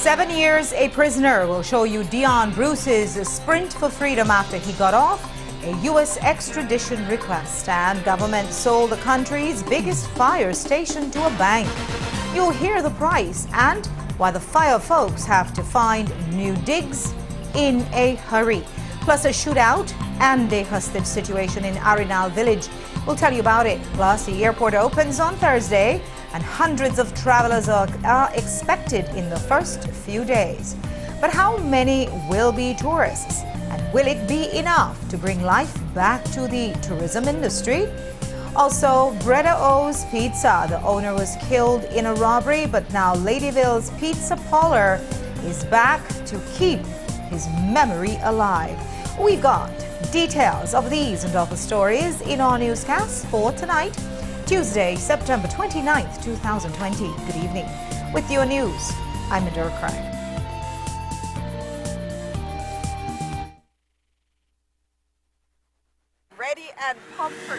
7 years a prisoner. We'll show you Dion Bruce's sprint for freedom after he got off a U.S. extradition request, and government sold the country's biggest fire station to a bank. You'll hear the price and why the fire folks have to find new digs in a hurry. Plus a shootout and a hostage situation in Arenal village. We'll tell you about it. Plus, the airport opens on Thursday and hundreds of travelers are expected in the first few days. But how many will be tourists? And will it be enough to bring life back to the tourism industry? Also, Breda O's Pizza. The owner was killed in a robbery, but now Ladyville's pizza parlor is back to keep his memory alive. We've got details of these and other stories in our newscast for tonight, Tuesday, September 29th, 2020. Good evening. With your news, I'm Adora Craig. Ready and pumped for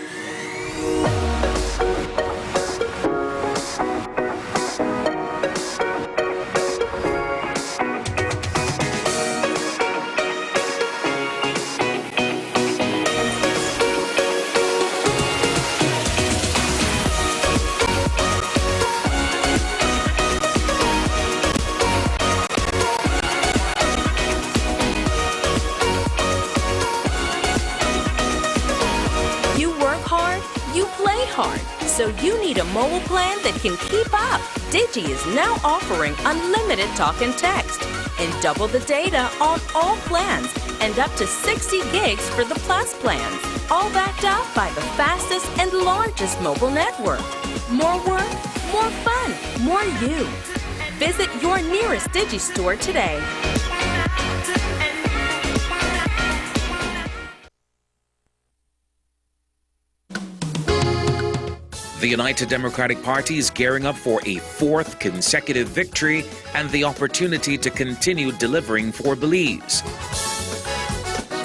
so you need a mobile plan that can keep up. Digi is now offering unlimited talk and text and double the data on all plans and up to 60 gigs for the Plus plans. All backed up by the fastest and largest mobile network. More work, more fun, more you. Visit your nearest Digi store today. The United Democratic Party is gearing up for a fourth consecutive victory and the opportunity to continue delivering for Belize.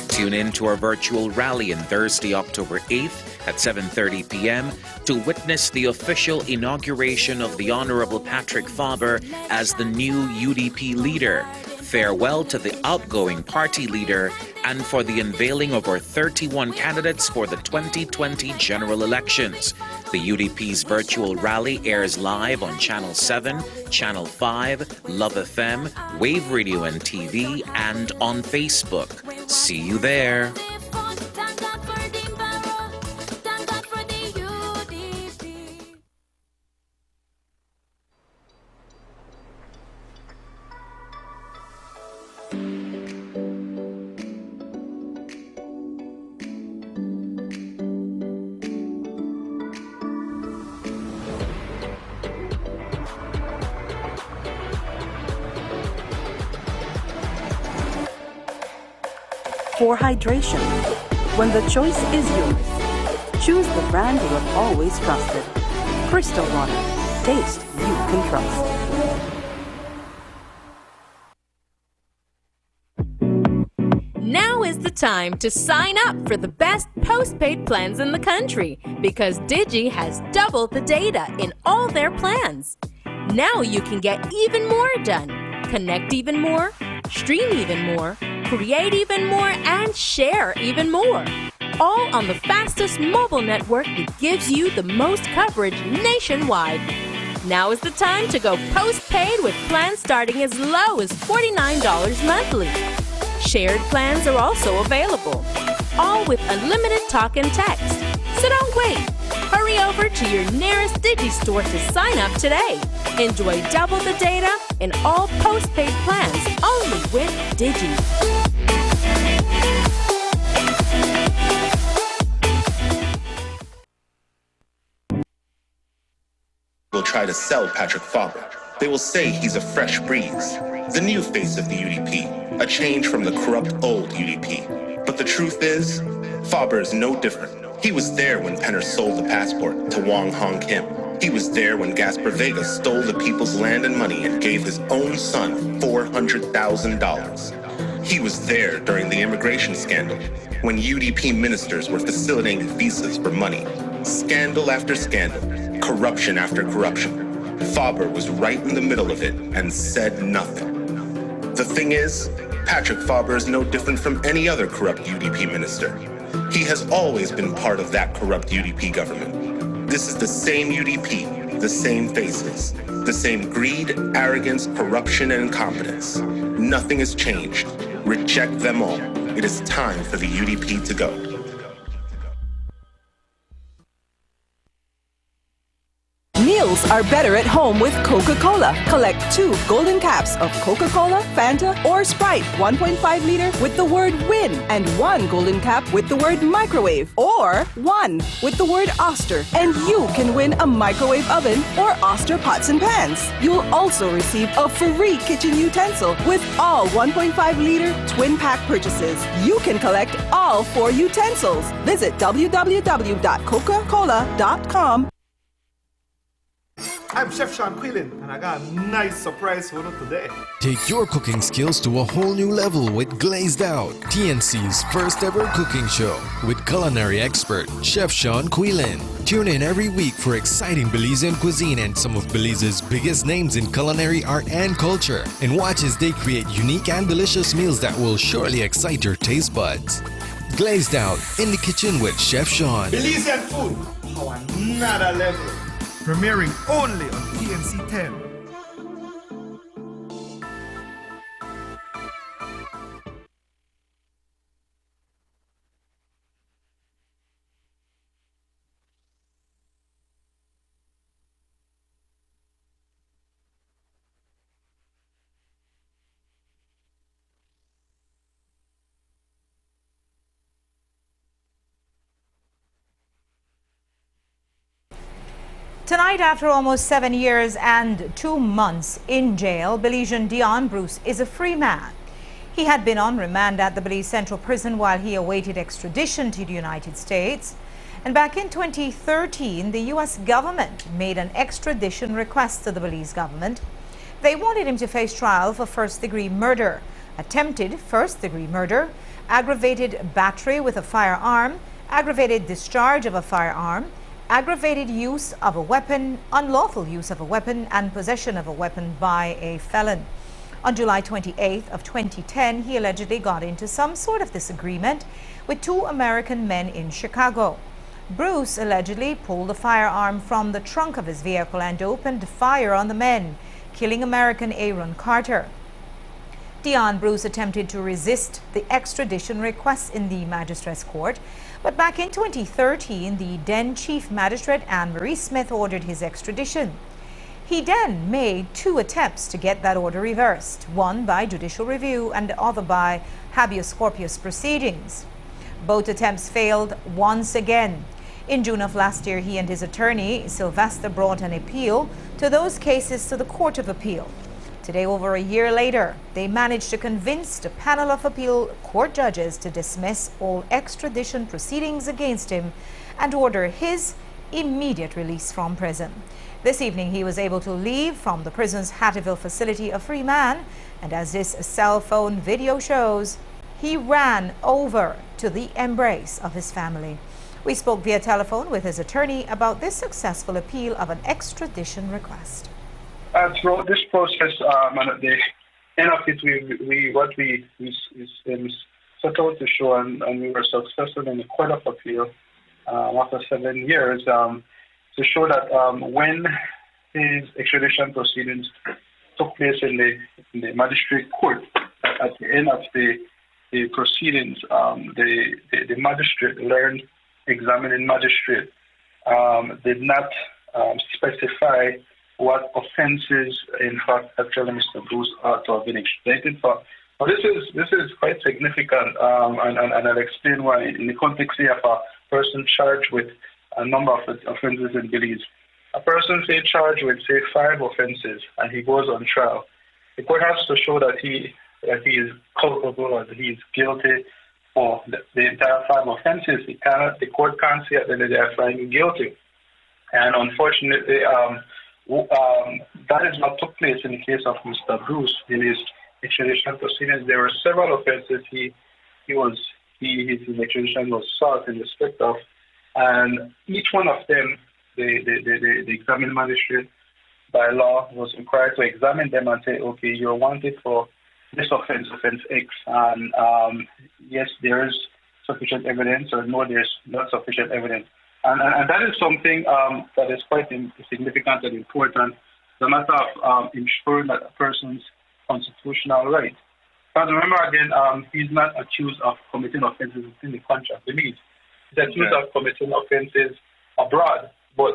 Tune in to our virtual rally on Thursday, October 8th at 7:30 p.m. to witness the official inauguration of the Honorable Patrick Faber as the new UDP leader. Farewell to the outgoing party leader and for the unveiling of our 31 candidates for the 2020 general elections. The UDP's virtual rally airs live on Channel 7, Channel 5, Love FM, Wave Radio and TV, and on Facebook. See you there. For hydration, when the choice is yours, choose the brand you have always trusted. Crystal Water. Taste you can trust. Now is the time to sign up for the best postpaid plans in the country because Digi has doubled the data in all their plans. Now you can get even more done, connect even more, stream even more, create even more, and share even more. All on the fastest mobile network that gives you the most coverage nationwide. Now is the time to go postpaid with plans starting as low as $49 monthly. Shared plans are also available, all with unlimited talk and text. So don't wait. Hurry over to your nearest Digi store to sign up today. Enjoy double the data in all postpaid plans only with Digi. Will try to sell Patrick Faber. They will say he's a fresh breeze, the new face of the UDP, a change from the corrupt old UDP. But the truth is, Faber is no different. He was there when Penner sold the passport to Wong Hong Kim. He was there when Gaspar Vega stole the people's land and money and gave his own son $400,000. He was there during the immigration scandal, when UDP ministers were facilitating visas for money. Scandal after scandal, corruption after corruption. Faber was right in the middle of it and said nothing. The thing is, Patrick Faber is no different from any other corrupt UDP minister. He has always been part of that corrupt UDP government. This is the same UDP, the same faces, the same greed, arrogance, corruption, and incompetence. Nothing has changed. Reject them all. It is time for the UDP to go. Meals are better at home with Coca-Cola. Collect 2 golden caps of Coca-Cola, Fanta, or Sprite 1.5 liter with the word WIN and 1 golden cap with the word microwave or 1 with the word Oster. And you can win a microwave oven or Oster pots and pans. You'll also receive a free kitchen utensil with all 1.5 liter twin pack purchases. You can collect all 4 utensils. Visit www.coca-cola.com. I'm Chef Sean Quillen, and I got a nice surprise for you today. Take your cooking skills to a whole new level with Glazed Out, TNC's first ever cooking show with culinary expert Chef Sean Quillen. Tune in every week for exciting Belizean cuisine and some of Belize's biggest names in culinary art and culture, and watch as they create unique and delicious meals that will surely excite your taste buds. Glazed Out, in the kitchen with Chef Sean. Belizean food, how another level. Premiering only on TNC 10. Tonight, after almost 7 years and 2 months in jail, Belizean Dion Bruce is a free man. He had been on remand at the Belize Central Prison while he awaited extradition to the United States. And back in 2013, the U.S. government made an extradition request to the Belize government. They wanted him to face trial for first-degree murder, attempted first-degree murder, aggravated battery with a firearm, aggravated discharge of a firearm, aggravated use of a weapon, unlawful use of a weapon, and possession of a weapon by a felon. On July 28th of 2010, he allegedly got into some sort of disagreement with 2 American men in Chicago. Bruce allegedly pulled a firearm from the trunk of his vehicle and opened fire on the men, killing American Aaron Carter. Dion Bruce attempted to resist the extradition request in the magistrate's court, but back in 2013, the then Chief Magistrate Anne-Marie Smith ordered his extradition. He then made 2 attempts to get that order reversed, one by judicial review and the other by habeas corpus proceedings. Both attempts failed once again. In June of last year, he and his attorney, Sylvester, brought an appeal to those cases to the Court of Appeal. Today, over a year later, they managed to convince the panel of appeal court judges to dismiss all extradition proceedings against him and order his immediate release from prison. This evening, he was able to leave from the prison's Hattieville facility a free man, and as this cell phone video shows, he ran over to the embrace of his family. We spoke via telephone with his attorney about this successful appeal of an extradition request. Throughout this process, and at the end of it, we set out to show, and we were successful in the Court of Appeal after 7 years, to show that when his extradition proceedings took place in the magistrate court, at the end of the proceedings, the magistrate, learned examining magistrate, did not specify what offences, in fact, actually Mr. Bruce ought to have been extradited for. But this is quite significant, and I'll explain why. In the context here of a person charged with a number of offences in Belize, a person, say, charged with, say, 5 offences, and he goes on trial. The court has to show that he is culpable or that he is guilty for the entire 5 offences. The court can't say that they are finding guilty. And unfortunately, that is what took place in the case of Mr. Bruce in his extradition proceedings. There were several offences his extradition was sought in respect of, and each one of them, the examining magistrate by law was required to examine them and say, okay, you're wanted for this offense, offense X. And yes, there is sufficient evidence, or no, there's not sufficient evidence. And that is something that is quite significant and important. The matter of ensuring that a person's constitutional right. Because remember again, he's not accused of committing offenses within the country of belief. He's accused of committing offenses abroad. But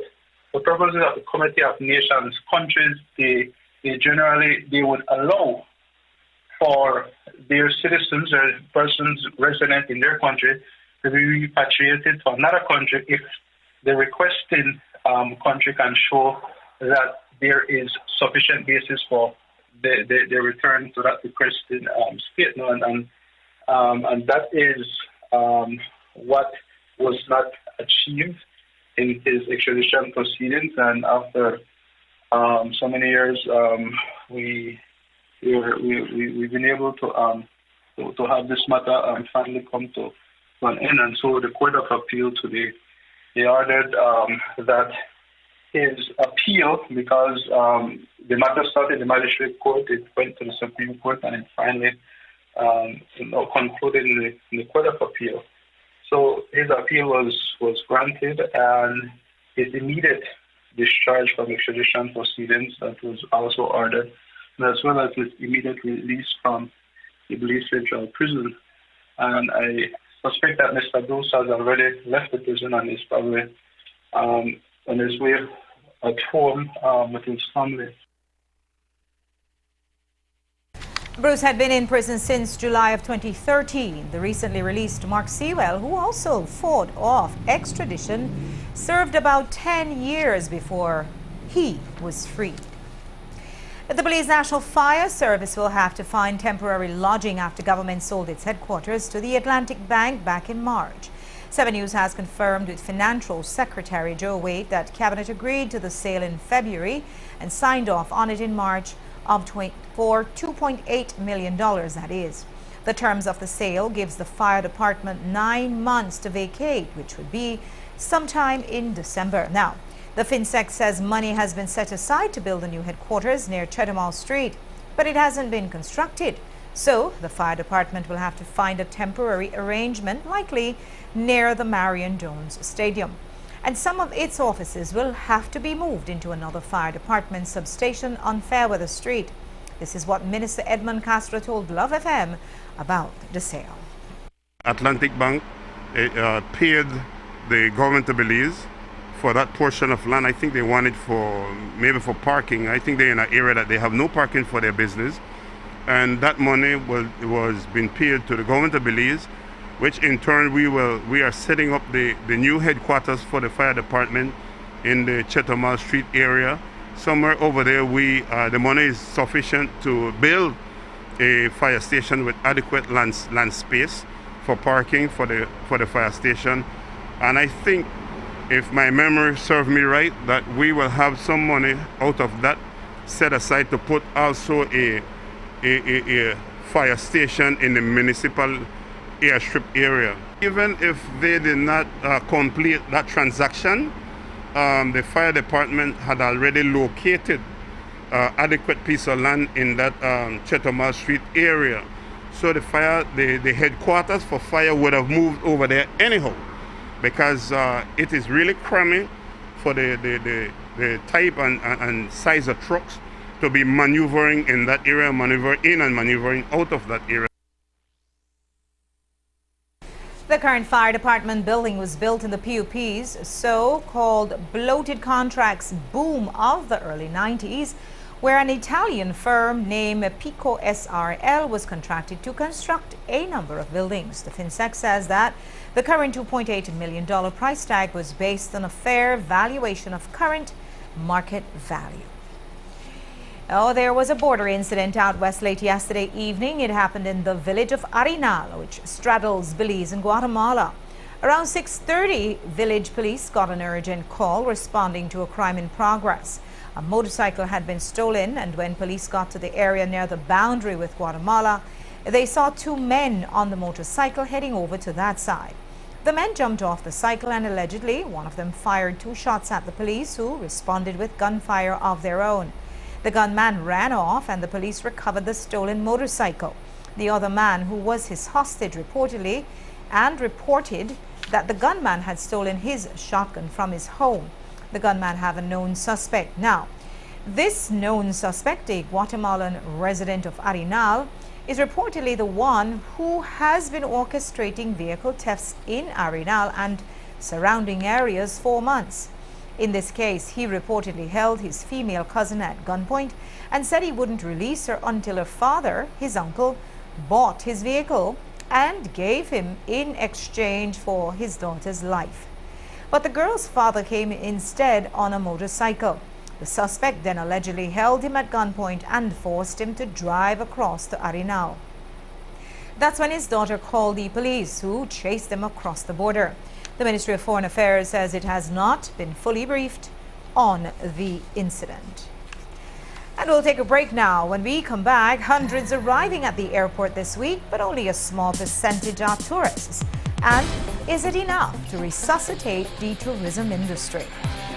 the purposes of the Committee of Nations, countries, they would allow for their citizens or persons resident in their country to be repatriated to another country if the requesting country can show that there is sufficient basis for the return to that requesting state. And that is what was not achieved in his extradition proceedings. And after so many years, we've been able to have this matter finally come to an end. And so the Court of Appeal today, they ordered that his appeal, because the matter started in the magistrate court, it went to the Supreme Court, and it finally concluded in the Court of Appeal. So his appeal was granted, and his immediate discharge from extradition proceedings that was also ordered, as well as his immediate release from the Belize Central Prison. And I suspect that Mr. Bruce has already left the prison and is probably on his way at home with his family. Bruce had been in prison since July of 2013. The recently released Mark Sewell, who also fought off extradition, served about 10 years before he was freed. The Belize National Fire Service will have to find temporary lodging after government sold its headquarters to the Atlantic Bank back in March. 7 News has confirmed with Financial Secretary Joe Wade that Cabinet agreed to the sale in February and signed off on it in March for $2.8 million, that is. The terms of the sale gives the fire department 9 months to vacate, which would be sometime in December. Now, the FinSec says money has been set aside to build a new headquarters near Chetumal Street, but it hasn't been constructed. So the fire department will have to find a temporary arrangement, likely near the Marion Jones Stadium. And some of its offices will have to be moved into another fire department substation on Fairweather Street. This is what Minister Edmund Castro told Love FM about the sale. Atlantic Bank paid the government of Belize for that portion of land. I think they want it maybe for parking. I think they're in an area that they have no parking for their business. And that money was being paid to the government of Belize, which in turn we are setting up the new headquarters for the fire department in the Chetumal Street area. Somewhere over there, the money is sufficient to build a fire station with adequate land space for parking for the fire station. And I think, if my memory serves me right, that we will have some money out of that set aside to put also a fire station in the municipal airstrip area. Even if they did not complete that transaction, the fire department had already located adequate piece of land in that Chetumal Street area. So the headquarters for fire would have moved over there anyhow, because it is really cramming for the type and size of trucks to be maneuvering in that area, maneuvering in and maneuvering out of that area. The current fire department building was built in the PUP's so-called bloated contracts boom of the early 90s, where an Italian firm named Pico SRL was contracted to construct a number of buildings. The FinSec says that the current $2.8 million price tag was based on a fair valuation of current market value. Oh, there was a border incident out west late yesterday evening. It happened in the village of Arenal, which straddles Belize and Guatemala. Around 6:30, village police got an urgent call responding to a crime in progress. A motorcycle had been stolen, and when police got to the area near the boundary with Guatemala, they saw 2 men on the motorcycle heading over to that side. The men jumped off the cycle, and allegedly one of them fired 2 shots at the police, who responded with gunfire of their own. The gunman ran off and the police recovered the stolen motorcycle. The other man, who was his hostage, reported that the gunman had stolen his shotgun from his home. The gunman have a known suspect. Now, this known suspect, a Guatemalan resident of Arenal, is reportedly the one who has been orchestrating vehicle thefts in Arenal and surrounding areas for months. In this case, he reportedly held his female cousin at gunpoint and said he wouldn't release her until her father, his uncle, bought his vehicle and gave him in exchange for his daughter's life. But the girl's father came instead on a motorcycle. The suspect then allegedly held him at gunpoint and forced him to drive across to Arenal. That's when his daughter called the police, who chased them across the border. The Ministry of Foreign Affairs says it has not been fully briefed on the incident. And we'll take a break now. When we come back, hundreds arriving at the airport this week, but only a small percentage are tourists. And is it enough to resuscitate the tourism industry?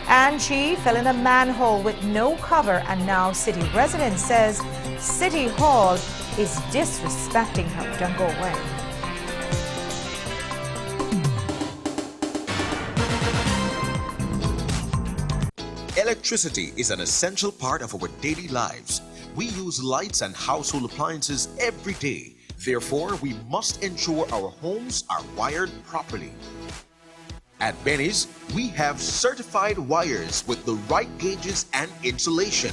And she fell in a manhole with no cover, and now city residents says City Hall is disrespecting her. Don't go away. Electricity is an essential part of our daily lives. We use lights and household appliances every day. Therefore, we must ensure our homes are wired properly. At Benny's, we have certified wires with the right gauges and insulation.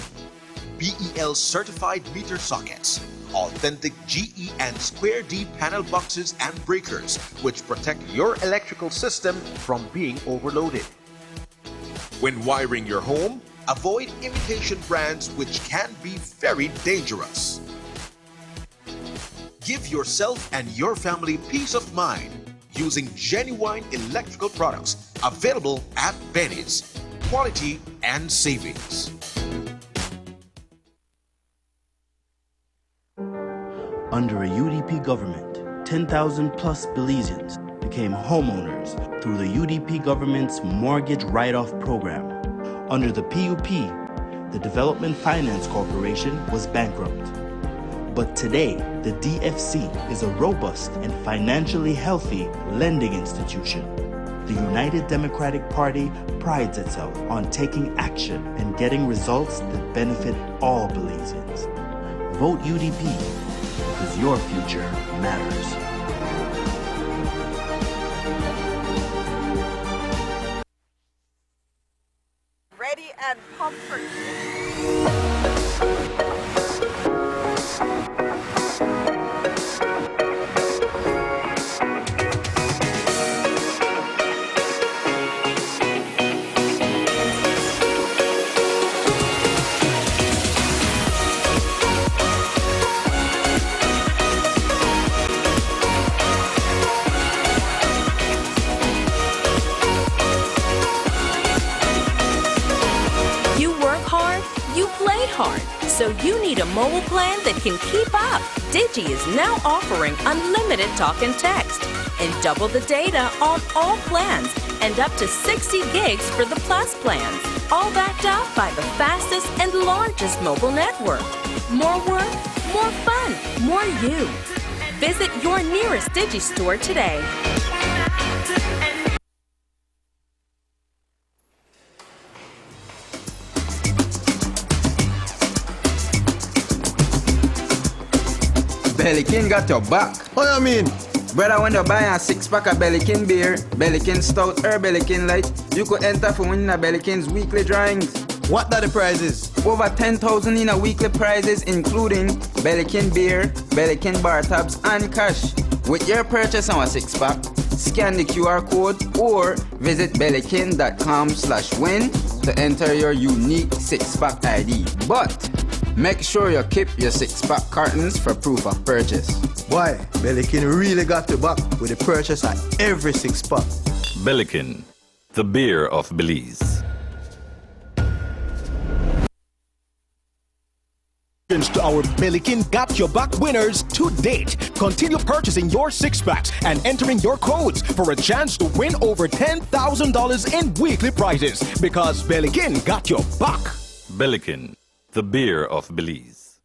BEL certified meter sockets, authentic GE and Square D panel boxes and breakers, which protect your electrical system from being overloaded. When wiring your home, avoid imitation brands which can be very dangerous. Give yourself and your family peace of mind using genuine electrical products available at Benny's. Quality and savings. Under a UDP government, 10,000 plus Belizeans became homeowners through the UDP government's mortgage write-off program. Under the PUP, the Development Finance Corporation was bankrupt. But today, the DFC is a robust and financially healthy lending institution. The United Democratic Party prides itself on taking action and getting results that benefit all Belizeans. Vote UDP because your future matters. Ready and pump for hard, so you need a mobile plan that can keep up. Digi is now offering unlimited talk and text and double the data on all plans and up to 60 gigs for the Plus plans, all backed up by the fastest and largest mobile network. More work, more fun, more you. Visit your nearest Digi store today. Bellykin got your back. What you mean? Brother, when you buy a 6-pack of Bellykin beer, Bellykin Stout or Bellykin Light, you could enter for winning a Bellykin's weekly drawings. What are the prizes? Over 10,000 in a weekly prizes, including Bellykin beer, Bellykin bar tabs, and cash. With your purchase on a 6-pack, scan the QR code or visit bellykin.com/win to enter your unique 6-pack ID. But make sure you keep your 6-pack cartons for proof of purchase. Boy, Bellykin really got the back with the purchase at every 6-pack. Bellykin, the beer of Belize. To our Bellykin Got Your Back winners to date. Continue purchasing your 6-packs and entering your codes for a chance to win over $10,000 in weekly prizes because Bellykin got your back. Bellykin, the beer of Belize.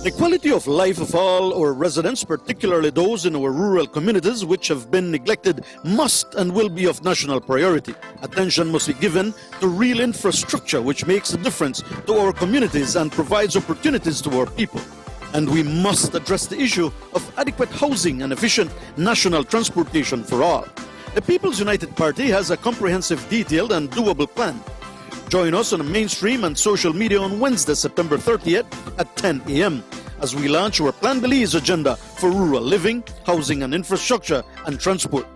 The quality of life of all our residents, particularly those in our rural communities which have been neglected, must and will be of national priority. Attention must be given to real infrastructure which makes a difference to our communities and provides opportunities to our people. And we must address the issue of adequate housing and efficient national transportation for all. The People's United Party has a comprehensive, detailed and doable plan. Join us on the mainstream and social media on Wednesday, September 30th at 10 a.m. as we launch our Plan Belize agenda for rural living, housing and infrastructure and transport.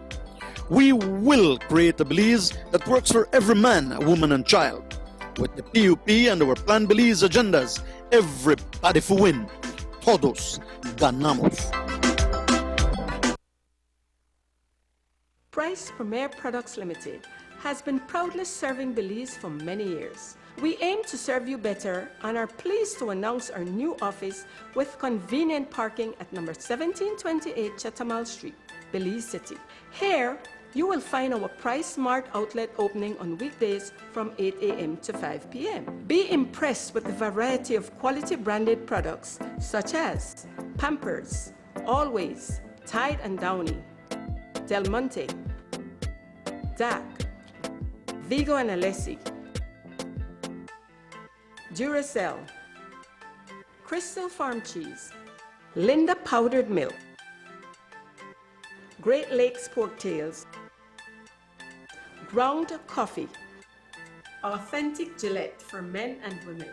We will create a Belize that works for every man, woman and child. With the PUP and our Plan Belize agendas, everybody for win. Todos ganamos. Price Premier Products Limited has been proudly serving Belize for many years. We aim to serve you better and are pleased to announce our new office with convenient parking at number 1728 Chatham Street, Belize City. Here, you will find our Price Smart outlet opening on weekdays from 8 a.m. to 5 p.m. Be impressed with the variety of quality branded products such as Pampers, Always, Tide and Downy, Del Monte, DAC, Vigo and Alessi, Duracell, Crystal Farm Cheese, Linda Powdered Milk, Great Lakes Pork Tails, Ground Coffee, Authentic Gillette for men and women.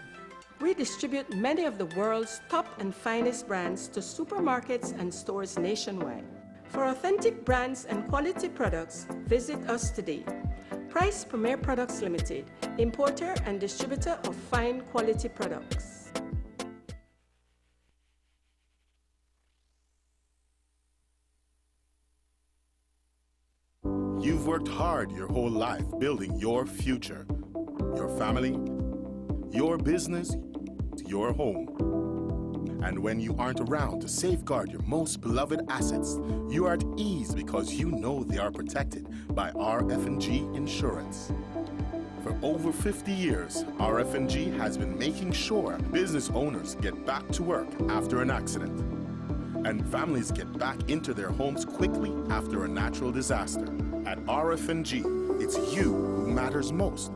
We distribute many of the world's top and finest brands to supermarkets and stores nationwide. For authentic brands and quality products, visit us today. Price Premier Products Limited, importer and distributor of fine quality products. You've worked hard your whole life building your future, your family, your business, your home. And when you aren't around to safeguard your most beloved assets, you are at ease because you know they are protected by RF&G Insurance. For over 50 years, RF&G has been making sure business owners get back to work after an accident, and families get back into their homes quickly after a natural disaster. At RF&G, it's you who matters most.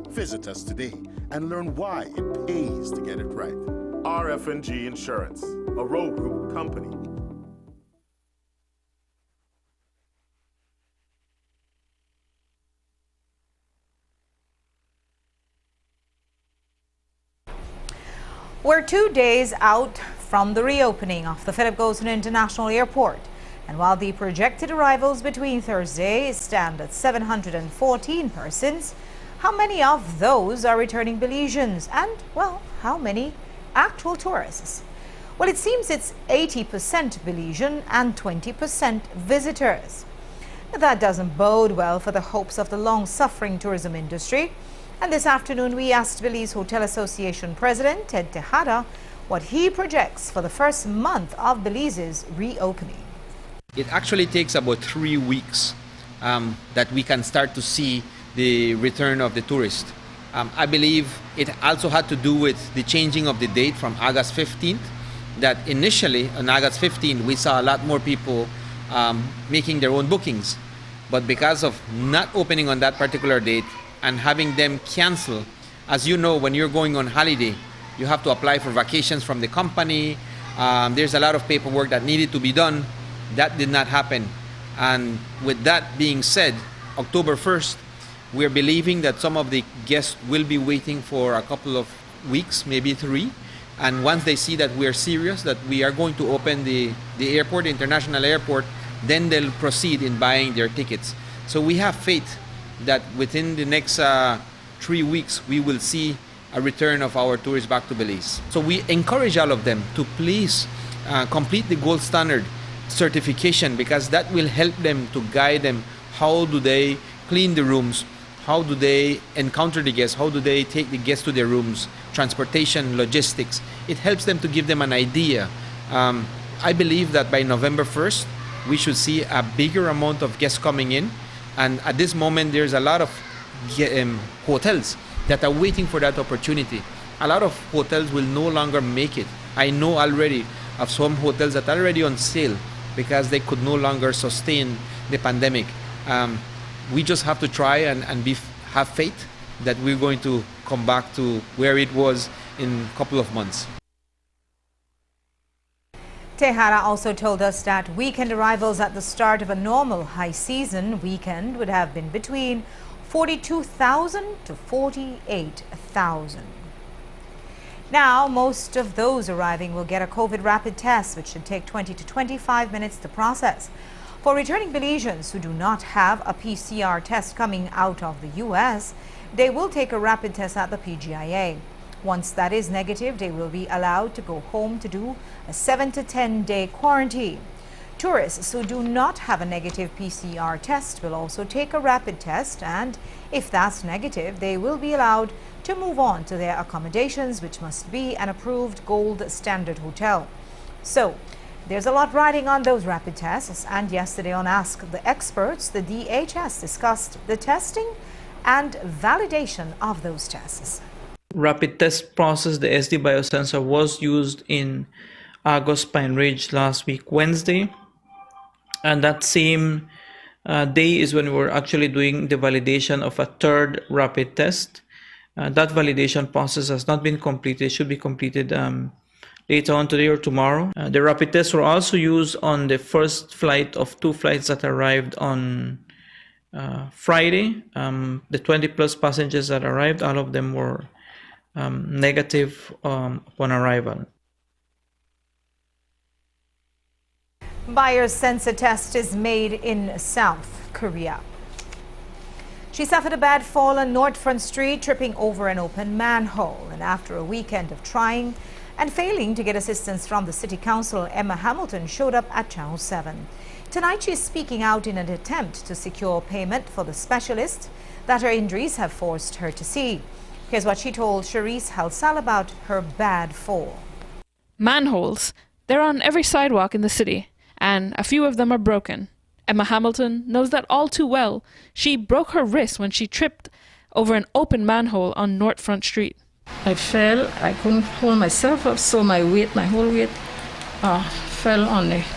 Visit us today and learn why it pays to get it right. RF&G Insurance, a Road Group company. We're 2 days out from the reopening of the Philip Goshen International Airport. And while the projected arrivals between Thursday stand at 714 persons, how many of those are returning Belizeans? And, well, how many actual tourists? Well, it seems it's 80% Belizean and 20% visitors. That doesn't bode well for the hopes of the long-suffering tourism industry. And this afternoon, we asked Belize Hotel Association President Ted Tejada what he projects for the first month of Belize's reopening. It actually takes about 3 weeks that we can start to see the return of the tourist. I believe it also had to do with the changing of the date from August 15th, that initially on August 15th we saw a lot more people making their own bookings. But because of not opening on that particular date and having them cancel, as you know, when you're going on holiday, you have to apply for vacations from the company. There's a lot of paperwork that needed to be done. That did not happen. And with that being said, October 1st, we're believing that some of the guests will be waiting for a couple of weeks, maybe 3. And once they see that we're serious, that we are going to open the airport, the international airport, then they'll proceed in buying their tickets. So we have faith that within the next 3 weeks, we will see a return of our tourists back to Belize. So we encourage all of them to please complete the gold standard certification, because that will help them to guide them. How do they clean the rooms? How do they encounter the guests? How do they take the guests to their rooms? Transportation, logistics. It helps them to give them an idea. I believe that by November 1st, we should see a bigger amount of guests coming in. And at this moment, there's a lot of hotels that are waiting for that opportunity. A lot of hotels will no longer make it. I know already of some hotels that are already on sale because they could no longer sustain the pandemic. We just have to try and have faith that we're going to come back to where it was in a couple of months. Tejada also told us that weekend arrivals at the start of a normal high season weekend would have been between 42,000 to 48,000. Now, most of those arriving will get a COVID rapid test, which should take 20 to 25 minutes to process. For returning Belizeans who do not have a PCR test coming out of the U.S., they will take a rapid test at the PGIA. Once that is negative, they will be allowed to go home to do a 7 to 10 day quarantine. Tourists who do not have a negative PCR test will also take a rapid test, and if that's negative, they will be allowed to move on to their accommodations, which must be an approved gold standard hotel. So, there's a lot riding on those rapid tests, and yesterday on Ask the Experts, the DHS discussed the testing and validation of those tests. Rapid test process, the SD biosensor, was used in Argos Pine Ridge last week, Wednesday. And that same day is when we were actually doing the validation of a third rapid test. That validation process has not been completed. It should be completed later on today or tomorrow. The rapid tests were also used on the first flight of 2 flights that arrived on Friday. The 20 plus passengers that arrived, all of them were negative upon arrival. Buyer's sensor test is made in South Korea. She suffered a bad fall on Northfront Street, tripping over an open manhole. And after a weekend of trying and failing to get assistance from the City Council, Emma Hamilton showed up at Channel 7. Tonight she's speaking out in an attempt to secure payment for the specialist that her injuries have forced her to see. Here's what she told Charisse Halsal about her bad fall. Manholes, they're on every sidewalk in the city, and a few of them are broken. Emma Hamilton knows that all too well. She broke her wrist when she tripped over an open manhole on Northfront Street. I fell, I couldn't hold myself up, so my whole weight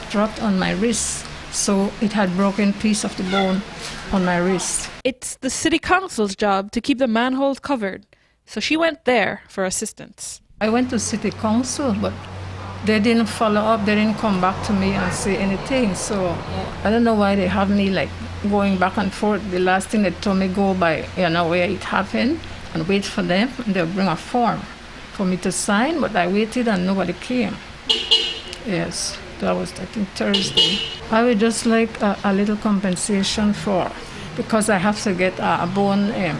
dropped on my wrist. So it had broken piece of the bone on my wrist. It's the City Council's job to keep the manholes covered, so she went there for assistance. I went to City Council, but they didn't follow up. They didn't come back to me and say anything. So I don't know why they have me like going back and forth. The last thing they told me, go by, where it happened and wait for them. And they'll bring a form for me to sign, but I waited and nobody came. Yes, that was, I think, Thursday. I would just like a little compensation because I have to get a bone, I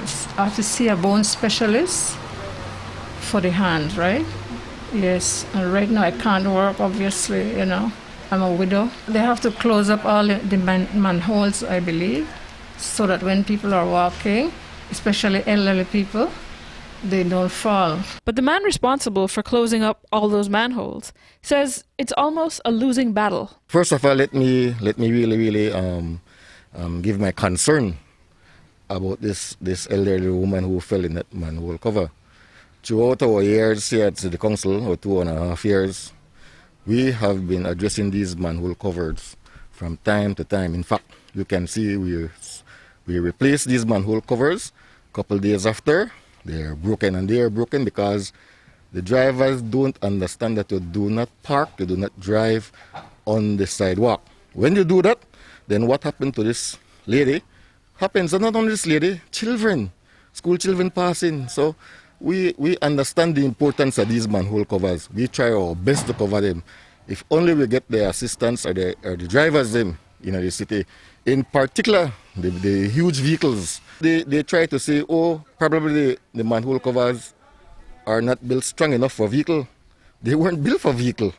have to see a bone specialist for the hand, right? Yes, and right now I can't work, obviously, I'm a widow. They have to close up all the manholes, I believe, so that when people are walking, especially elderly people, they don't fall. But the man responsible for closing up all those manholes says it's almost a losing battle. First of all, let me really give my concern about this elderly woman who fell in that manhole cover. Throughout our years here at the council, or 2.5 years, we have been addressing these manhole covers from time to time. In fact, you can see we replaced these manhole covers a couple days after. They're broken, and they are broken because the drivers don't understand that you do not park, you do not drive on the sidewalk. When you do that, then what happened to this lady happens, and not only this lady, children, school children passing. So we understand the importance of these manhole covers. We try our best to cover them. If only we get the assistance or the drivers in the city, in particular the huge vehicles. They try to say, probably the manhole covers are not built strong enough for vehicle. They weren't built for vehicle.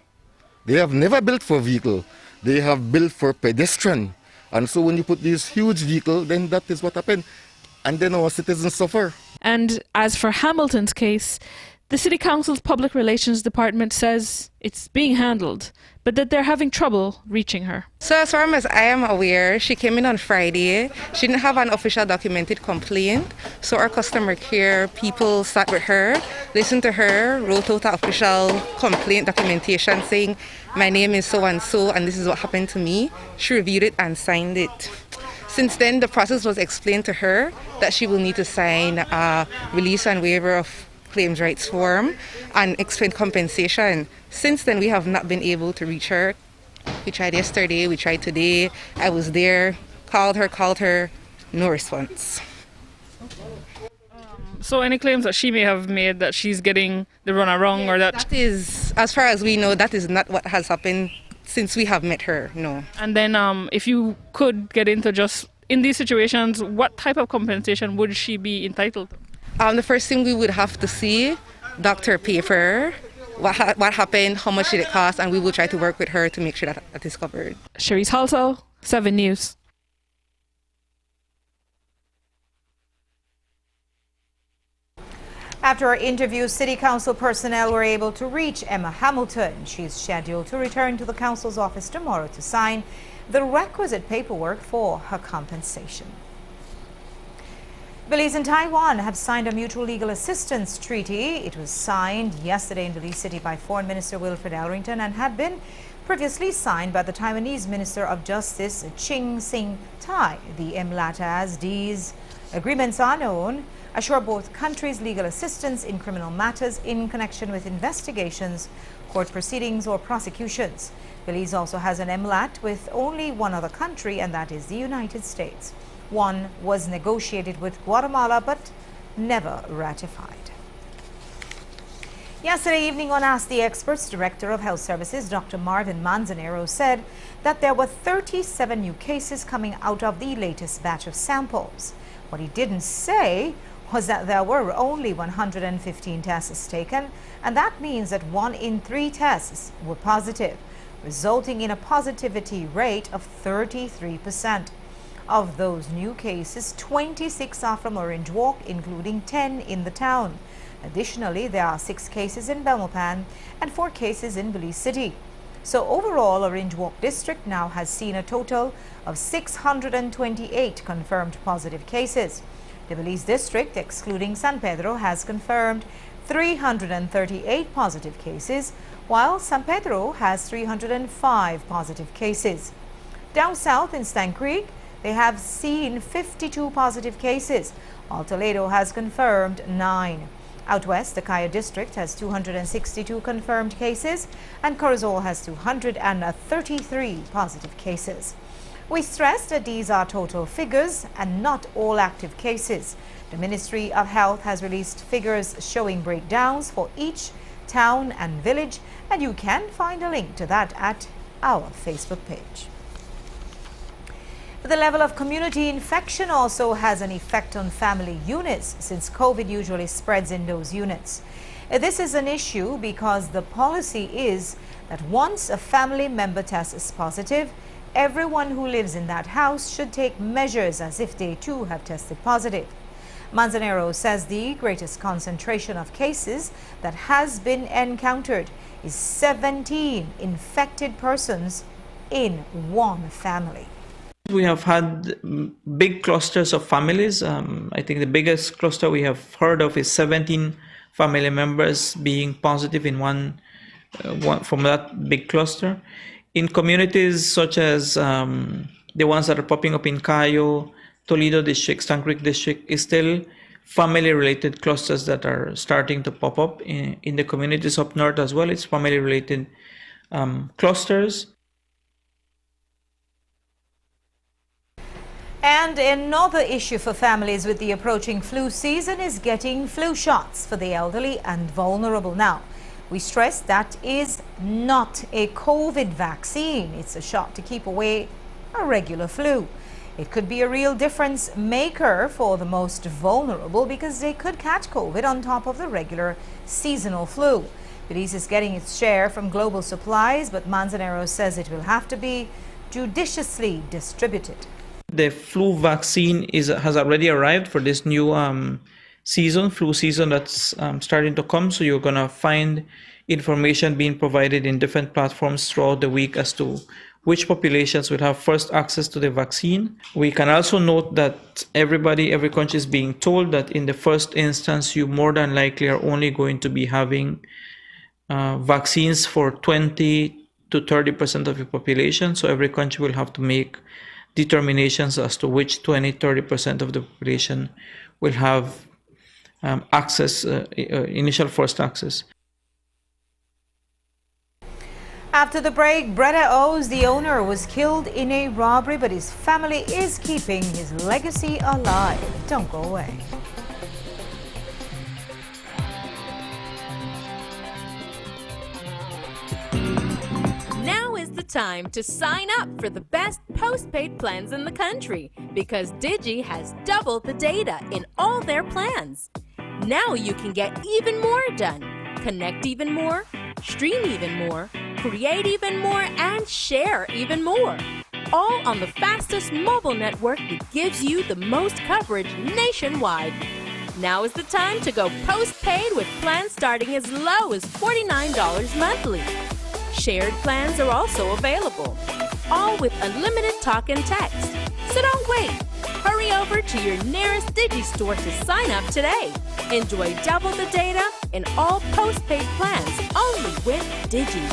They have never built for vehicle. They have built for pedestrian. And so when you put these huge vehicles, then that is what happened. And then our citizens suffer. And as for Hamilton's case, The City Council's Public Relations Department says it's being handled, but that they're having trouble reaching her. So as far as I am aware, she came in on Friday. She didn't have an official documented complaint. So our customer care people sat with her, listened to her, wrote out an official complaint documentation saying, my name is so-and-so and this is what happened to me. She reviewed it and signed it. Since then, the process was explained to her that she will need to sign a release and waiver of claims rights form and explain compensation. Since then, we have not been able to reach her. We tried yesterday, we tried today. I was there, called her, no response. So any claims that she may have made that she's getting the runaround or that... That is, as far as we know, that is not what has happened since we have met her, no. And then if you could get into just, in these situations, what type of compensation would she be entitled to? The first thing we would have to see, doctor paper, what happened, how much did it cost, and we will try to work with her to make sure that is covered. Cherise Halsall, 7 News. After our interview, City Council personnel were able to reach Emma Hamilton. She's scheduled to return to the Council's office tomorrow to sign the requisite paperwork for her compensation. Belize and Taiwan have signed a mutual legal assistance treaty. It was signed yesterday in Belize City by Foreign Minister Wilfred Elrington and had been previously signed by the Taiwanese Minister of Justice Ching Sing Tai. The MLAT, as these agreements are known, assure both countries legal assistance in criminal matters in connection with investigations, court proceedings or prosecutions. Belize also has an MLAT with only one other country, and that is the United States. One was negotiated with Guatemala but never ratified. Yesterday evening on Ask the Experts, Director of Health Services Dr. Marvin Manzanero said that there were 37 new cases coming out of the latest batch of samples. What he didn't say was that there were only 115 tests taken, and that means that 1 in 3 tests were positive, resulting in a positivity rate of 33%. Of those new cases, 26 are from Orange Walk, including 10 in the town. Additionally, there are 6 cases in Belmopan and 4 cases in Belize City. So overall, Orange Walk District now has seen a total of 628 confirmed positive cases. The Belize District, excluding San Pedro, has confirmed 338 positive cases, while San Pedro has 305 positive cases. Down south in Stann Creek, they have seen 52 positive cases, while Toledo has confirmed 9. Out west, the Kaya District has 262 confirmed cases, and Corozal has 233 positive cases. We stress that these are total figures and not all active cases. The Ministry of Health has released figures showing breakdowns for each town and village, and you can find a link to that at our Facebook page. The level of community infection also has an effect on family units, since COVID usually spreads in those units. This is an issue because the policy is that once a family member tests positive, everyone who lives in that house should take measures as if they too have tested positive. Manzanero says the greatest concentration of cases that has been encountered is 17 infected persons in one family. We have had big clusters of families. I think the biggest cluster we have heard of is 17 family members being positive in one from that big cluster. In communities such as the ones that are popping up in Cayo, Toledo District, Stann Creek District, is still family-related clusters that are starting to pop up. In the communities up north as well, it's family-related clusters. And another issue for families with the approaching flu season is getting flu shots for the elderly and vulnerable. Now, we stress that is not a COVID vaccine. It's a shot to keep away a regular flu. It could be a real difference maker for the most vulnerable because they could catch COVID on top of the regular seasonal flu. Belize is getting its share from global supplies, but Manzanero says it will have to be judiciously distributed. The flu vaccine has already arrived for this new flu season that's starting to come. So you're going to find information being provided in different platforms throughout the week as to which populations will have first access to the vaccine. We can also note that every country is being told that in the first instance, you more than likely are only going to be having vaccines for 20 to 30% of your population. So every country will have to make determinations as to which 20-30% of the population will have access, initial first access. After the break, Bretta O's, the owner, was killed in a robbery, but his family is keeping his legacy alive. Don't go away. Now is the time to sign up for the best postpaid plans in the country because Digi has doubled the data in all their plans. Now you can get even more done, connect even more, stream even more, create even more, and share even more. All on the fastest mobile network that gives you the most coverage nationwide. Now is the time to go postpaid with plans starting as low as $49 monthly. Shared plans are also available, all with unlimited talk and text. So don't wait. Hurry over to your nearest Digi store to sign up today. Enjoy double the data in all postpaid plans only with Digi.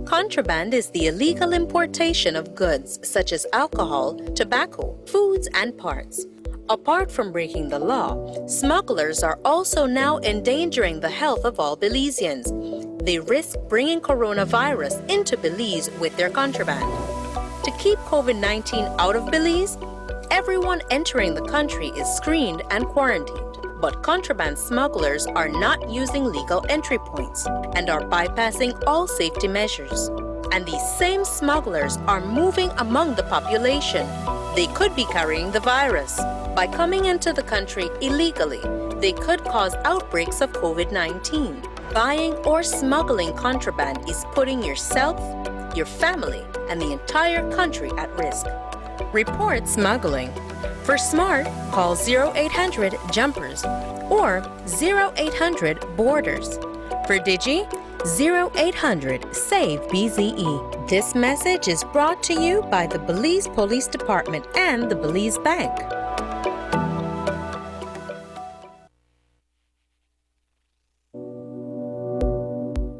Contraband is the illegal importation of goods such as alcohol, tobacco, foods, and parts. Apart from breaking the law, smugglers are also now endangering the health of all Belizeans. They risk bringing coronavirus into Belize with their contraband. To keep COVID-19 out of Belize, everyone entering the country is screened and quarantined. But contraband smugglers are not using legal entry points and are bypassing all safety measures. And these same smugglers are moving among the population. They could be carrying the virus. By coming into the country illegally, they could cause outbreaks of COVID-19. Buying or smuggling contraband is putting yourself, your family, and the entire country at risk. Report smuggling. For SMART, call 0800-JUMPERS or 0800-BORDERS. For Digi, 0800-SAVE-BZE. This message is brought to you by the Belize Police Department and the Belize Bank.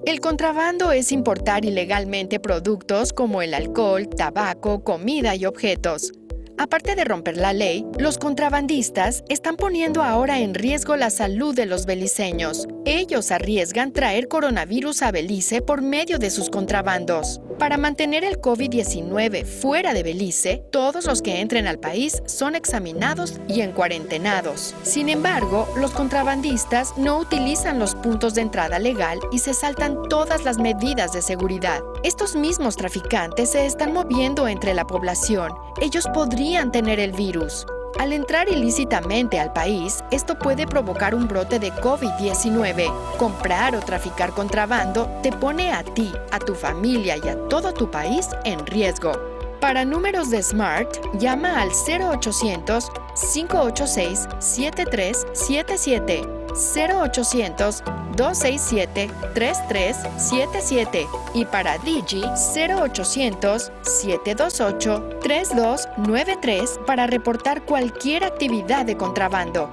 El contrabando es importar ilegalmente productos como el alcohol, tabaco, comida y objetos. Aparte de romper la ley, los contrabandistas están poniendo ahora en riesgo la salud de los beliceños. Ellos arriesgan traer coronavirus a Belice por medio de sus contrabandos. Para mantener el COVID-19 fuera de Belice, todos los que entren al país son examinados y encuarentenados. Sin embargo, los contrabandistas no utilizan los puntos de entrada legal y se saltan todas las medidas de seguridad. Estos mismos traficantes se están moviendo entre la población. Ellos podrían tener el virus. Al entrar ilícitamente al país, esto puede provocar un brote de COVID-19. Comprar o traficar contrabando te pone a ti, a tu familia y a todo tu país en riesgo. Para números de SMART, llama al 0800-586-7377, 0800-267-3377 y para Digi 0800-728-3293 para reportar cualquier actividad de contrabando.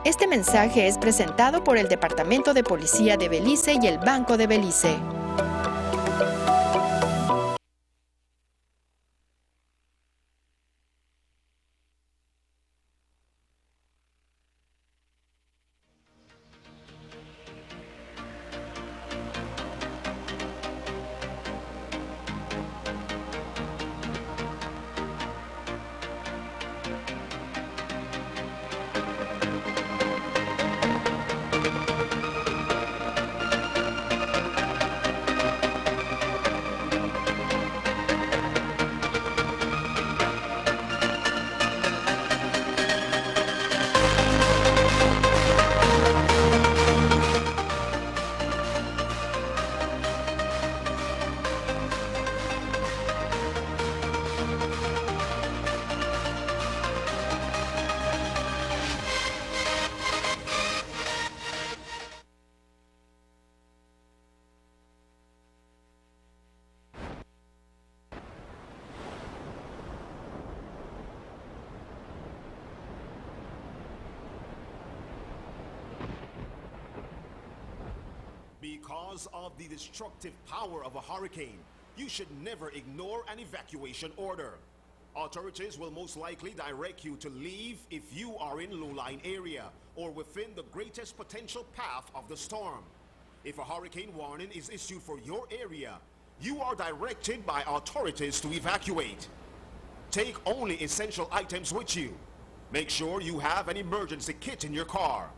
Este mensaje es presentado por el Departamento de Policía de Belice y el Banco de Belice. Because of the destructive power of a hurricane, you should never ignore an evacuation order. Authorities will most likely direct you to leave if you are in low-lying area or within the greatest potential path of the storm. If a hurricane warning is issued for your area, you are directed by authorities to evacuate. Take only essential items with you. Make sure you have an emergency kit in your car.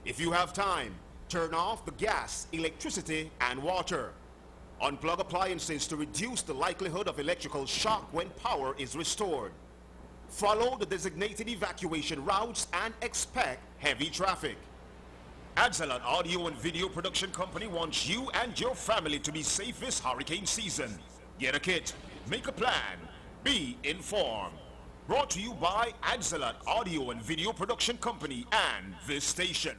If you have time, turn off the gas, electricity, and water. Unplug appliances to reduce the likelihood of electrical shock when power is restored. Follow the designated evacuation routes and expect heavy traffic. Adzalat Audio and Video Production Company wants you and your family to be safe this hurricane season. Get a kit, make a plan, be informed. Brought to you by Adzalat Audio and Video Production Company and this station.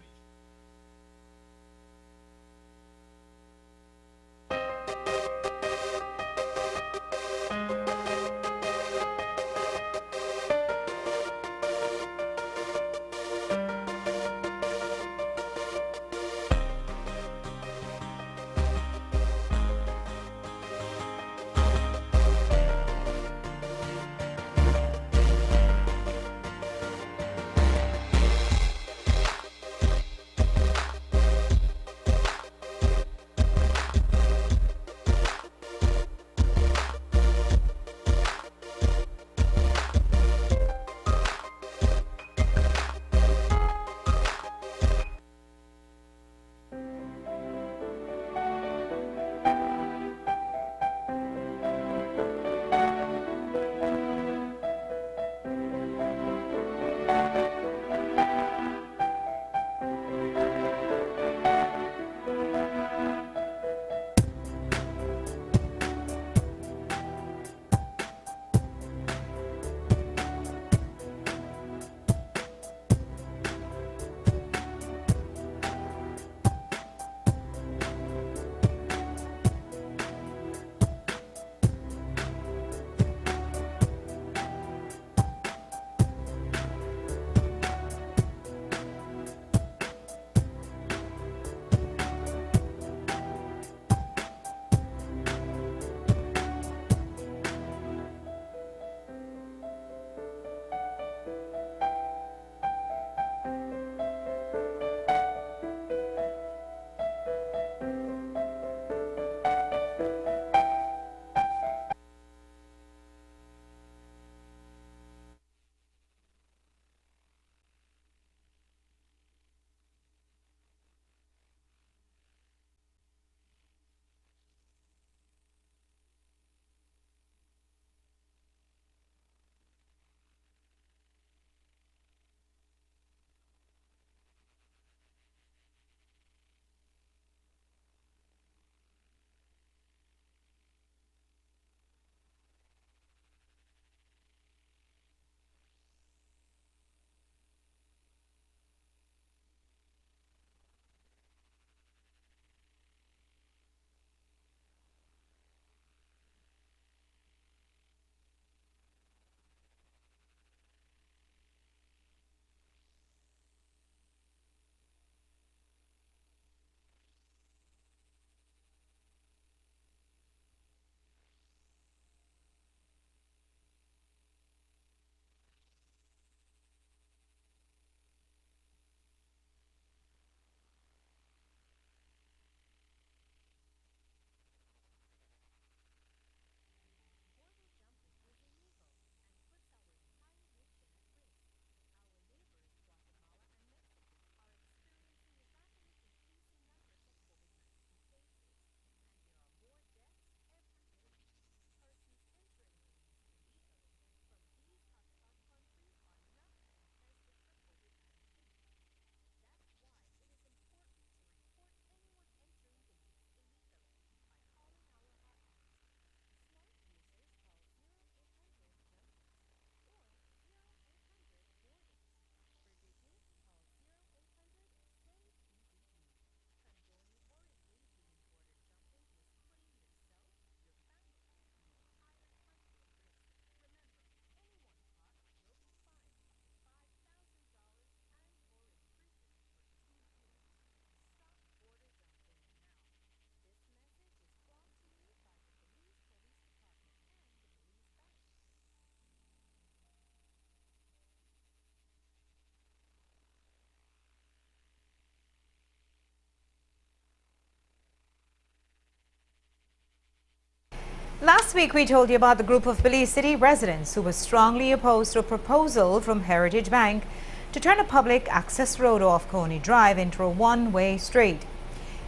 Last week, we told you about the group of Belize City residents who were strongly opposed to a proposal from Heritage Bank to turn a public access road off Coney Drive into a one-way street.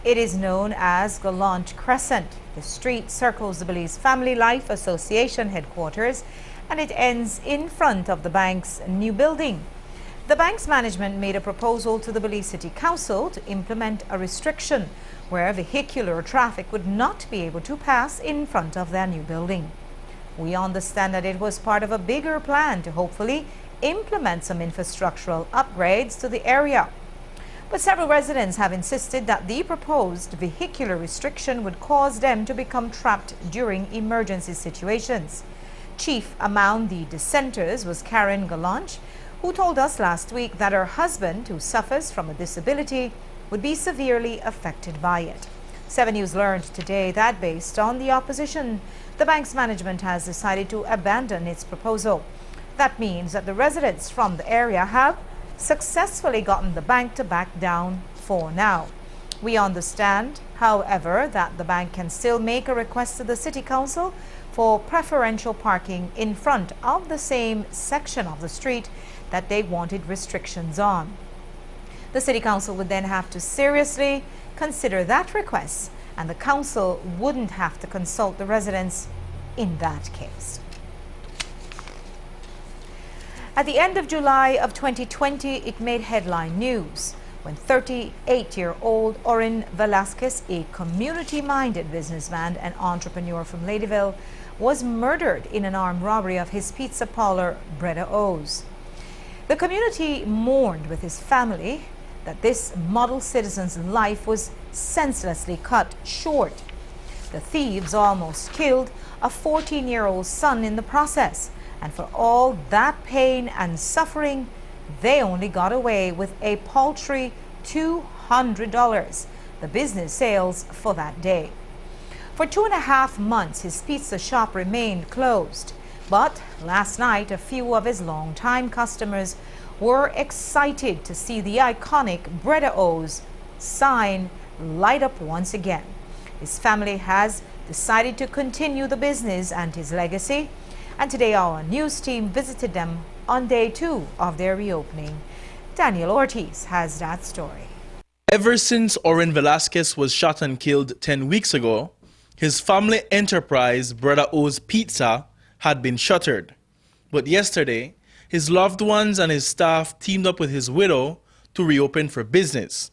It is known as Gallant Crescent. The street circles the Belize Family Life Association headquarters, and it ends in front of the bank's new building. The bank's management made a proposal to the Belize City Council to implement a restriction where vehicular traffic would not be able to pass in front of their new building. We understand that it was part of a bigger plan to hopefully implement some infrastructural upgrades to the area. But several residents have insisted that the proposed vehicular restriction would cause them to become trapped during emergency situations. Chief among the dissenters was Karen Galanch, who told us last week that her husband, who suffers from a disability, would be severely affected by it. 7 News learned today that based on the opposition, the bank's management has decided to abandon its proposal. That means that the residents from the area have successfully gotten the bank to back down for now. We understand, however, that the bank can still make a request to the City Council for preferential parking in front of the same section of the street that they wanted restrictions on. The City Council would then have to seriously consider that request, and the Council wouldn't have to consult the residents in that case. At the end of July of 2020, it made headline news when 38-year-old Oren Velasquez, a community-minded businessman and entrepreneur from Ladyville, was murdered in an armed robbery of his pizza parlor, Breda O's. The community mourned with his family that this model citizen's life was senselessly cut short. The thieves almost killed a 14-year-old son in the process, and for all that pain and suffering, they only got away with a paltry $200, the business sales for that day. For 2.5 months, his pizza shop remained closed. But last night, a few of his longtime customers were excited to see the iconic Breda O's sign light up once again. His family has decided to continue the business and his legacy. And today our news team visited them on day 2 of their reopening. Daniel Ortiz has that story. Ever since Oren Velasquez was shot and killed 10 weeks ago, his family enterprise, Breda O's Pizza, had been shuttered. But yesterday, his loved ones and his staff teamed up with his widow to reopen for business.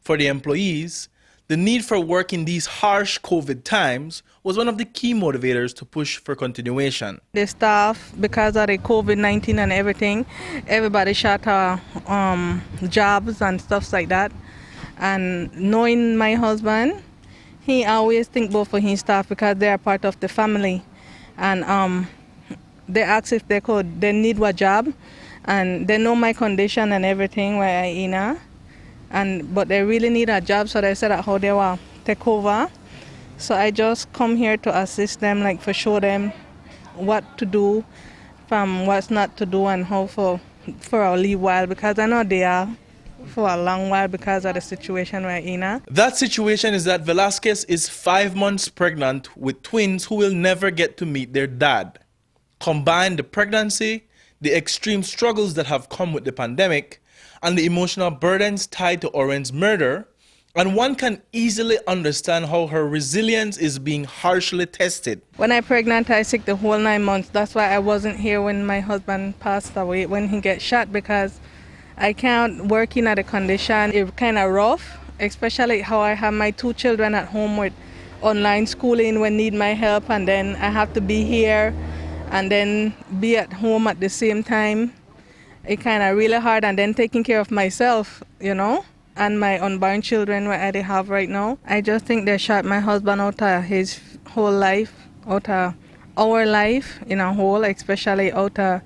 For the employees, the need for work in these harsh COVID times was one of the key motivators to push for continuation. The staff, because of the COVID-19 and everything, everybody shut jobs and stuff like that. And knowing my husband, he always think both for his staff because they are part of the family. And they asked if they need a job, and they know my condition and everything where I in. But they really need a job, so they said how they will take over. So I just come here to assist them, like for show them what to do, from what's not to do, and how for a little while, because I know they are for a long while because of the situation we're in. That situation is that Velasquez is 5 months pregnant with twins who will never get to meet their dad. Combine the pregnancy, the extreme struggles that have come with the pandemic, and the emotional burdens tied to Oren's murder, and one can easily understand how her resilience is being harshly tested. When I pregnant, I sick the whole 9 months. That's why I wasn't here when my husband passed away, when he get shot, because I can't work in a condition. It's kind of rough, especially how I have my 2 children at home with online schooling when need my help, and then I have to be here and then be at home at the same time. It's kind of really hard, and then taking care of myself, and my unborn children what I have right now. I just think they shot my husband out of his whole life, out of our life in a whole, especially out of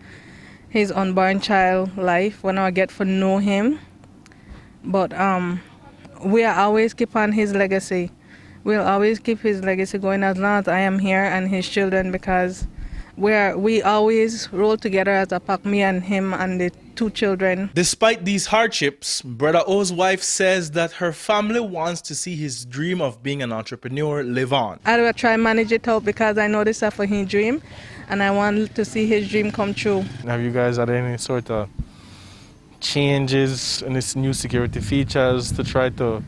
his unborn child life when I get to know him. But we are always keep on his legacy. We'll always keep his legacy going as long as I am here and his children, because where we always roll together as a pack, me and him and the 2 children. Despite these hardships, Brother O's wife says that her family wants to see his dream of being an entrepreneur live on. I will try and manage it out because I know this is for his dream and I want to see his dream come true. Have you guys had any sort of changes in this new security features to try to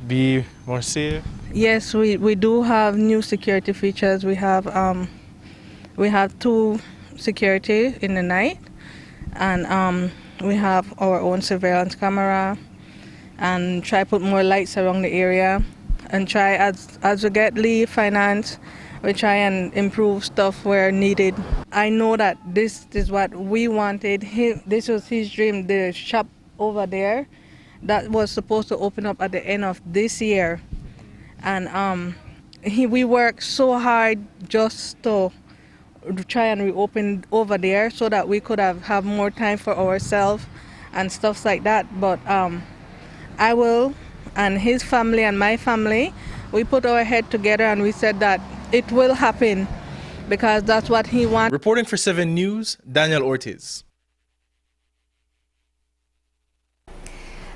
be more safe? Yes, we do have new security features. We have 2 security in the night, and we have our own surveillance camera, and try put more lights around the area, and try as we get leave finance, we try and improve stuff where needed. I know that this is what we wanted. This was his dream. The shop over there that was supposed to open up at the end of this year, and we worked so hard just to try and reopen over there so that we could have more time for ourselves and stuff like that. But I will, and his family and my family, we put our head together and we said that it will happen because that's what he wants. Reporting for 7 News, Daniel Ortiz.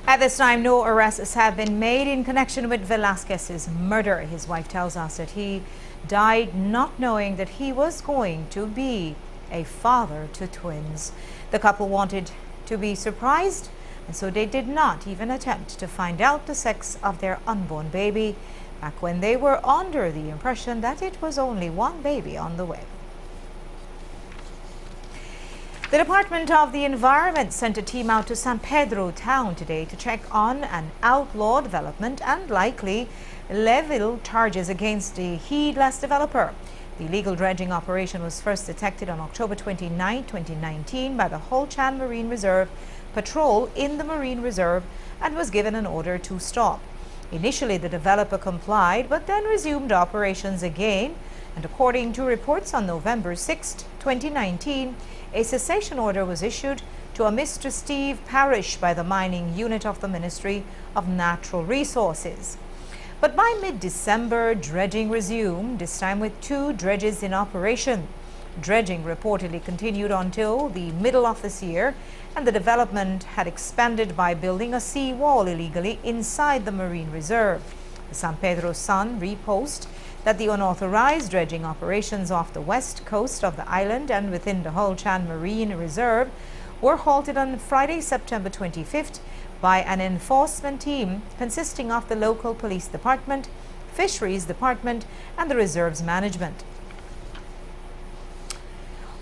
At this time, no arrests have been made in connection with Velasquez's murder. His wife tells us that he died not knowing that he was going to be a father to twins. The couple wanted to be surprised, and so they did not even attempt to find out the sex of their unborn baby, back when they were under the impression that it was only one baby on the way. The Department of the Environment sent a team out to San Pedro town today to check on an outlaw development and likely level charges against the heedless developer. The illegal dredging operation was first detected on October 29, 2019 by the Holchan Marine Reserve patrol in the Marine Reserve and was given an order to stop. Initially, the developer complied but then resumed operations again, and according to reports on November 6, 2019, a cessation order was issued to a Mr. Steve Parrish by the mining unit of the Ministry of Natural Resources. But by mid-December, dredging resumed, this time with 2 dredges in operation. Dredging reportedly continued until the middle of this year, and the development had expanded by building a seawall illegally inside the Marine Reserve. The San Pedro Sun repost that the unauthorized dredging operations off the west coast of the island and within the Holchan Marine Reserve were halted on Friday, September 25th by an enforcement team consisting of the local police department, fisheries department, and the reserve's management.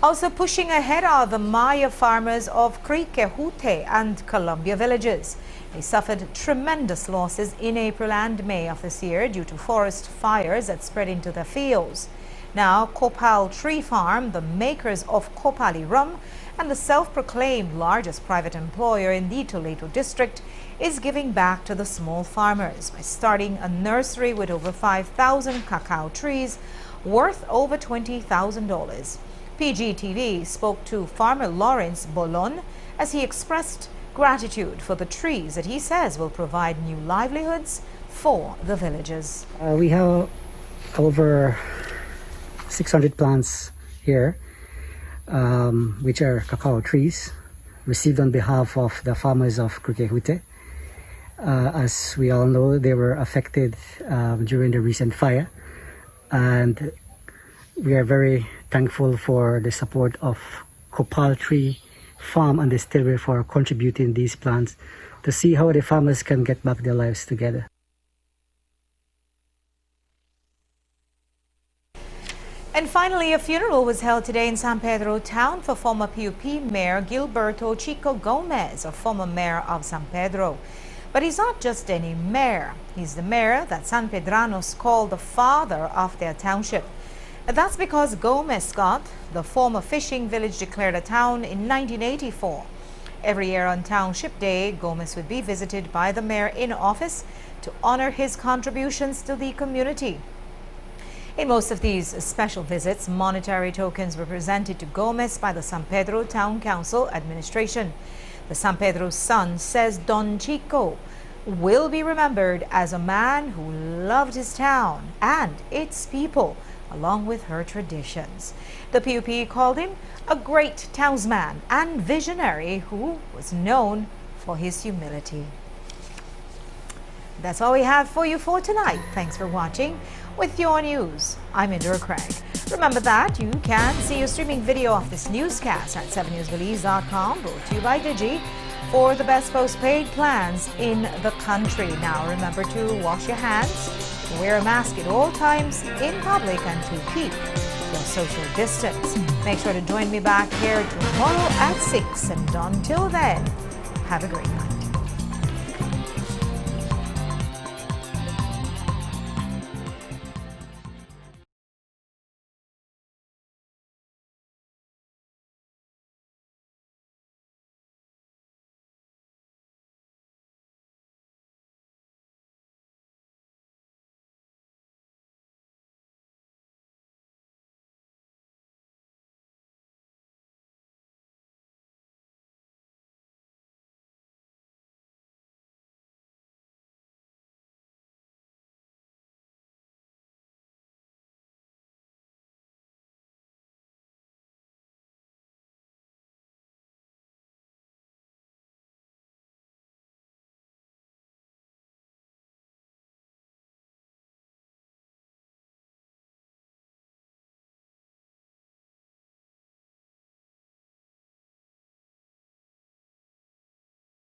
Also pushing ahead are the Maya farmers of Criquehute and Columbia villages. They suffered tremendous losses in April and May of this year due to forest fires that spread into their fields. Now, Copal Tree Farm, the makers of Copali rum and the self-proclaimed largest private employer in the Toledo district, is giving back to the small farmers by starting a nursery with over 5,000 cacao trees worth over $20,000. PGTV spoke to farmer Lawrence Bolon as he expressed gratitude for the trees that he says will provide new livelihoods for the villagers. We have over 600 plants here, which are cacao trees, received on behalf of the farmers of Criquehute. As we all know, they were affected during the recent fire, and we are very thankful for the support of Copal Tree Farm and Distillery for contributing these plants to see how the farmers can get back their lives together. And finally, a funeral was held today in San Pedro town for former PUP Mayor Gilberto Chico Gomez, a former mayor of San Pedro. But he's not just any mayor. He's the mayor that San Pedranos call the father of their township. That's because Gomez got the former fishing village declared a town in 1984. Every year on Township Day, Gomez would be visited by the mayor in office to honor his contributions to the community. In most of these special visits, monetary tokens were presented to Gomez by the San Pedro Town Council administration. The San Pedro Sun says Don Chico will be remembered as a man who loved his town and its people, along with her traditions. The PUP called him a great townsman and visionary who was known for his humility. That's all we have for you for tonight. Thanks for watching. With your news, I'm Indra Craig. Remember that you can see a streaming video of this newscast at 7newsbelize.com, brought to you by Digi, for the best postpaid plans in the country. Now remember to wash your hands, to wear a mask at all times in public, and to keep your social distance. Make sure to join me back here tomorrow at 6, and until then, have a great night.